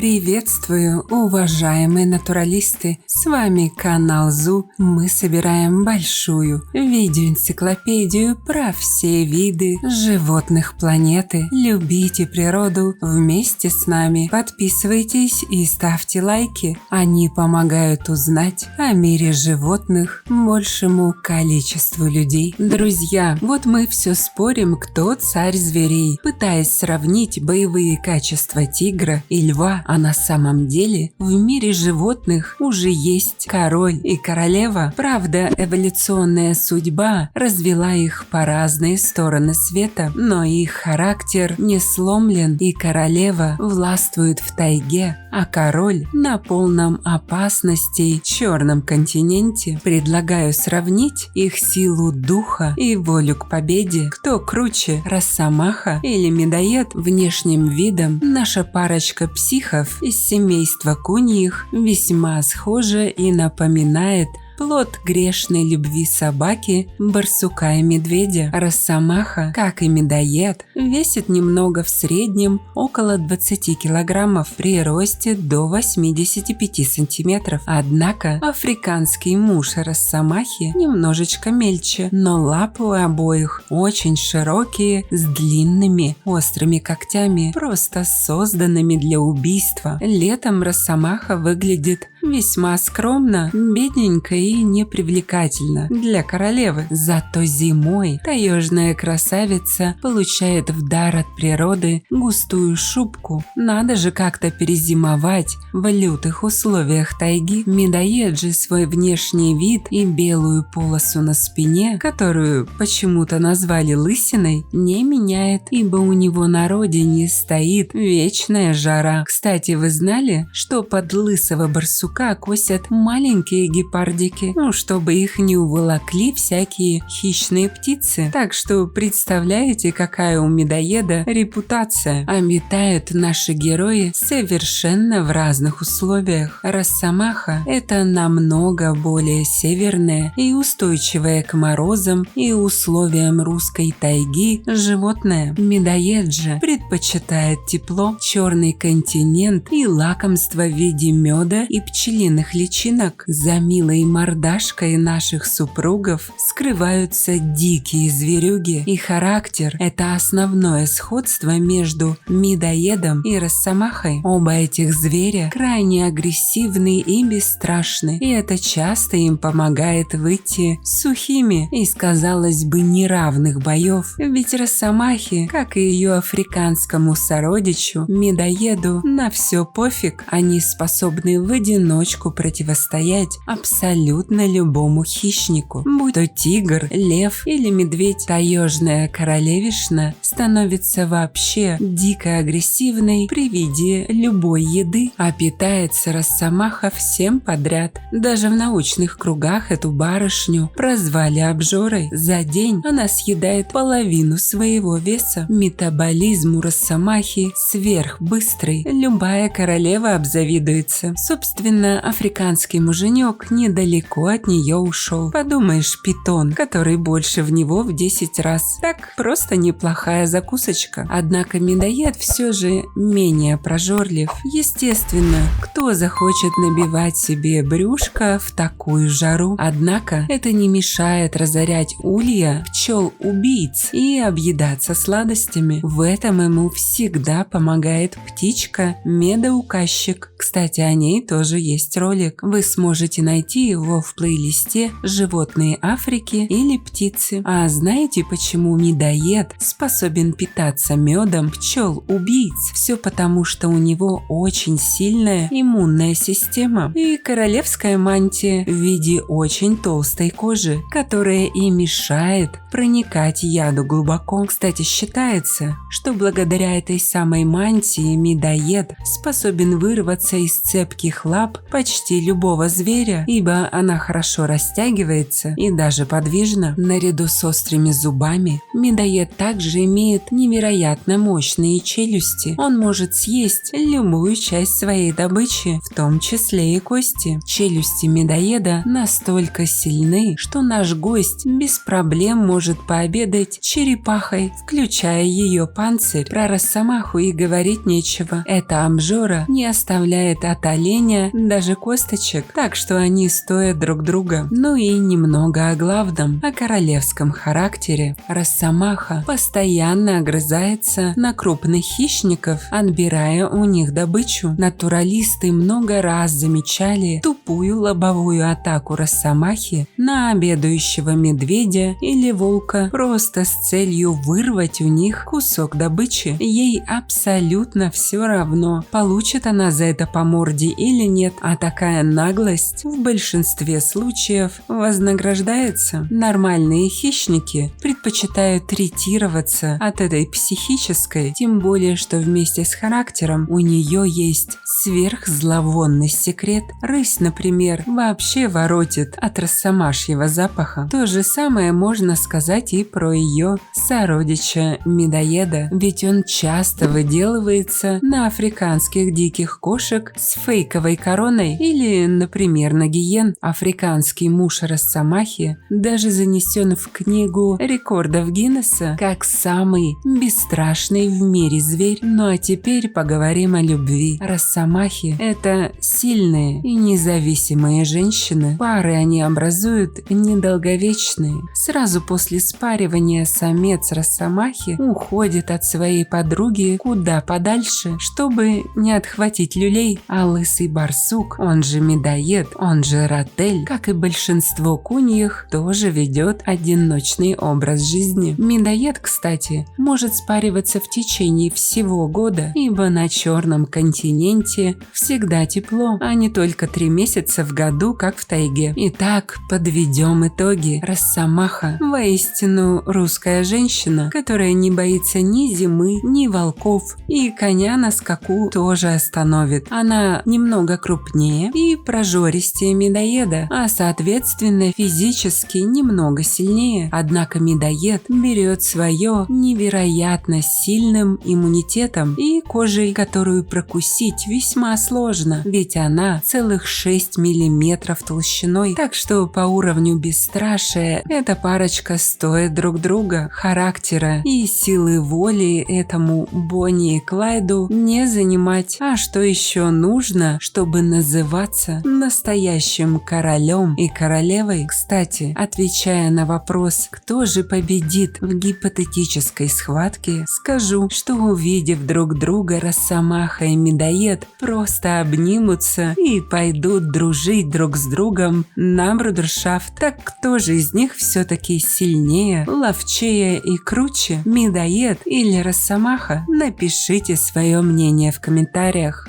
Приветствую, уважаемые натуралисты! С вами канал ЗУ. Мы собираем большую видеоэнциклопедию про все виды животных планеты. Любите природу вместе с нами. Подписывайтесь и ставьте лайки. Они помогают узнать о мире животных большему количеству людей. Друзья, вот мы все спорим, кто царь зверей, пытаясь сравнить боевые качества тигра и льва. А на самом деле в мире животных уже есть король и королева. Правда, эволюционная судьба развела их по разные стороны света, но их характер не сломлен, и королева властвует в тайге, а король на полном опасности черном континенте. Предлагаю сравнить их силу духа и волю к победе. Кто круче, росомаха или медоед? Внешним видом наша парочка психов из семейства куньих весьма схожа и напоминает плод грешной любви собаки, барсука и медведя. Росомаха, как и медоед, весит немного, в среднем около 20 килограммов, при росте до 85 сантиметров. Однако африканский муж росомахи немножечко мельче, но лапы у обоих очень широкие, с длинными острыми когтями, просто созданными для убийства. Летом росомаха выглядит весьма скромно, бедненько и непривлекательно для королевы. Зато зимой таежная красавица получает в дар от природы густую шубку. Надо же как-то перезимовать в лютых условиях тайги. Медоед же свой внешний вид и белую полосу на спине, которую почему-то назвали лысиной, не меняет, ибо у него на родине стоит вечная жара. Кстати, вы знали, что под лысого барсука косят маленькие гепардики, чтобы их не уволокли всякие хищные птицы. Так что представляете, какая у медоеда репутация. Обитают наши герои совершенно в разных условиях. Росомаха – это намного более северное и устойчивое к морозам и условиям русской тайги животное. Медоед же предпочитает тепло, черный континент и лакомство в виде меда и пчелиных личинок. За милой мордашкой наших супругов скрываются дикие зверюги, и характер – это основное сходство между медоедом и росомахой. Оба этих зверя крайне агрессивны и бесстрашны, и это часто им помогает выйти сухими из, казалось бы, неравных боев. Ведь росомахе, как и ее африканскому сородичу, медоеду, на все пофиг. Они способны в одиночку противостоять абсолютно любому хищнику, будь то тигр, лев или медведь. Таежная королевишна становится вообще дико агрессивной при виде любой еды, а питается росомаха всем подряд. Даже в научных кругах эту барышню прозвали обжорой. За день она съедает половину своего веса. Метаболизм у росомахи сверхбыстрый, любая королева обзавидуется. Собственно, африканский муженек недалеко от нее ушел. Подумаешь, питон, который больше в него в 10 раз. Так, просто неплохая закусочка. Однако медоед все же менее прожорлив. Естественно, кто захочет набивать себе брюшко в такую жару? Однако это не мешает разорять улья пчел-убийц и объедаться сладостями. В этом ему всегда помогает птичка медоуказчик. Кстати, о ней тоже есть ролик. Вы сможете найти его в плейлисте «Животные Африки» или «Птицы». А знаете, почему медоед способен питаться медом пчел-убийц? Все потому, что у него очень сильная иммунная система и королевская мантия в виде очень толстой кожи, которая и мешает проникать яду глубоко. Кстати, считается, что благодаря этой самой мантии медоед способен вырваться из цепких лап лап почти любого зверя, ибо она хорошо растягивается и даже подвижна. Наряду с острыми зубами медоед также имеет невероятно мощные челюсти. Он может съесть любую часть своей добычи, в том числе и кости. Челюсти медоеда настолько сильны, что наш гость без проблем может пообедать черепахой, включая ее панцирь. Про росомаху и говорить нечего. Эта обжора не оставляет от оленя даже косточек, так что они стоят друг друга. Ну и немного о главном, о королевском характере. Росомаха постоянно огрызается на крупных хищников, отбирая у них добычу. Натуралисты много раз замечали тупую лобовую атаку росомахи на обедающего медведя или волка просто с целью вырвать у них кусок добычи. Ей абсолютно все равно, получит она за это по морде или нет, а такая наглость в большинстве случаев вознаграждается. Нормальные хищники предпочитают ретироваться от этой психической, тем более, что вместе с характером у нее есть сверхзловонный секрет. Рысь, например, вообще воротит от росомашьего запаха. То же самое можно сказать и про ее сородича медоеда, ведь он часто выделывается на африканских диких кошек с фейковой короной или, например, на гиен. Африканский муж росомахи даже занесен в книгу рекордов Гиннесса как самый бесстрашный в мире зверь. Ну а теперь поговорим о любви. Росомахи – это сильные и независимые женщины. Пары они образуют недолговечные. Сразу после спаривания самец росомахи уходит от своей подруги куда подальше, чтобы не отхватить люлей, а лысый барсук, он же медоед, он же ротель, как и большинство куньих, тоже ведет одиночный образ жизни. Медоед, кстати, может спариваться в течение всего года, ибо на Черном континенте всегда тепло, а не только 3 месяца в году, как в тайге. Итак, подведем итоги. Росомаха воистину русская женщина, которая не боится ни зимы, ни волков, и коня на скаку тоже остановит. Она немного крупнее и прожористее медоеда, а соответственно физически немного сильнее. Однако медоед берет свое невероятно сильным иммунитетом и кожей, которую прокусить весьма сложно, ведь она целых 6 миллиметров толщиной, так что по уровню бесстрашия эта парочка стоит друг друга. Характера и силы воли этому Бонни и Клайду не занимать. А что еще нужно, чтобы называться настоящим королем и королевой? Кстати, отвечая на вопрос, кто же победит в гипотетической схватке, скажу, что увидев друг друга, росомаха и медоед просто обнимутся и пойдут дружить друг с другом на брудершафт. Так кто же из них все-таки сильнее, ловчее и круче, медоед или росомаха? Напишите свое мнение в комментариях.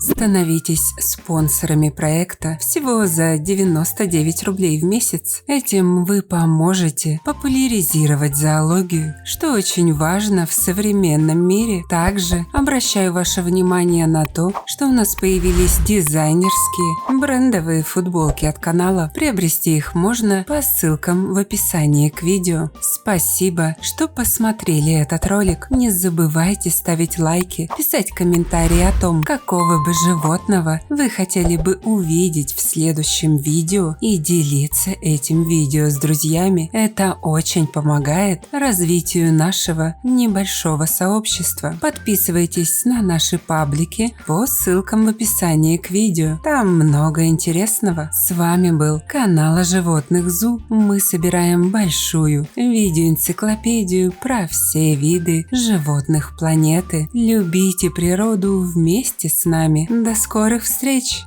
Становитесь спонсорами проекта всего за 99 рублей в месяц. Этим вы поможете популяризировать зоологию, что очень важно в современном мире. Также обращаю ваше внимание на то, что у нас появились дизайнерские брендовые футболки от канала. Приобрести их можно по ссылкам в описании к видео. Спасибо, что посмотрели этот ролик. Не забывайте ставить лайки, писать комментарии о том, какого бы животного вы хотели бы увидеть в следующем видео и делиться этим видео с друзьями. Это очень помогает развитию нашего небольшого сообщества. Подписывайтесь на наши паблики по ссылкам в описании к видео. Там много интересного. С вами был канал о животных ЗУ. Мы собираем большую видеоэнциклопедию про все виды животных планеты. Любите природу вместе с нами. До скорых встреч!